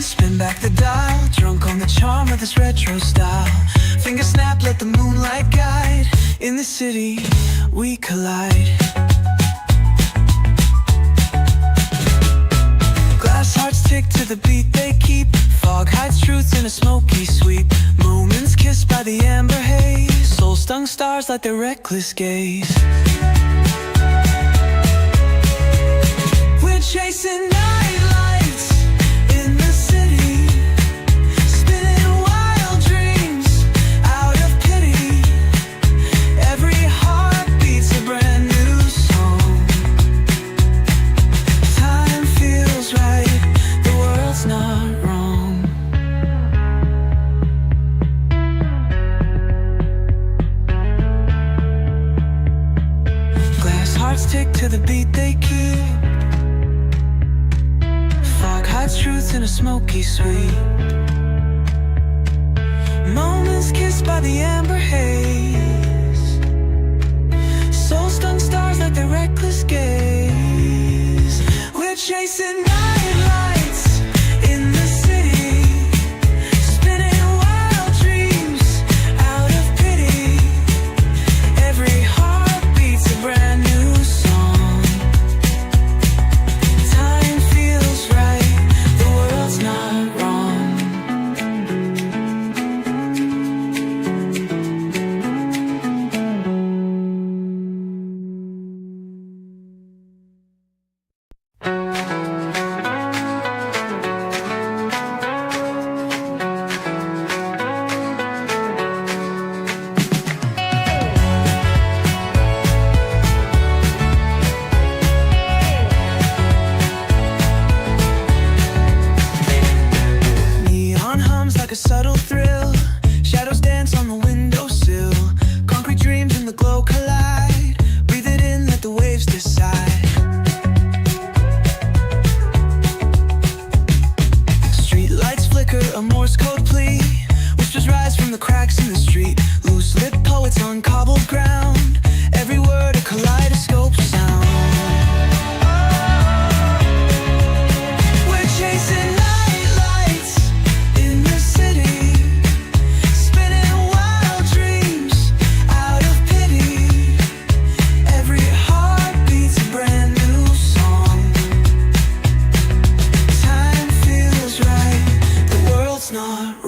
spin back the dial, drunk on the charm of this retro style. Finger snap, let the moonlight guide. In the city, we collide. Glass hearts tick to the beat they keep. Fog hides truth in a smoky sweep. Moments kissed by the amber haze. Soul-stung stars light their reckless gaze. We're chasing night lights in the city, spinning wild dreams out of pity. Every heart beats a brand new song. Time feels right, the world's not wrong. Glass hearts tick to the beat they keep. Fog hides truth in a smoky sweep. Moments kissed by the amber haze. Soul-stung stars like their reckless gaze. We're chasing night lights in the city, spinning wild dreams out of pity. Every heart beats a brand new song. Time feels right, the world's not wrong. Neon hums like a subtle thrill. Shadows dance on the windowsill. Concrete dreams and the glow collide. Breathe it in, let the waves decide. Street lights flicker, a Morse code plea. Whispers rise from the cracks in the street. Loose lip poets on cobbled ground. Every word a kaleidoscope sound. We're chasing night lights in the city, spinning wild dreams out of pity. Every heart beats a brand new song. Time feels right, the world's not wrong.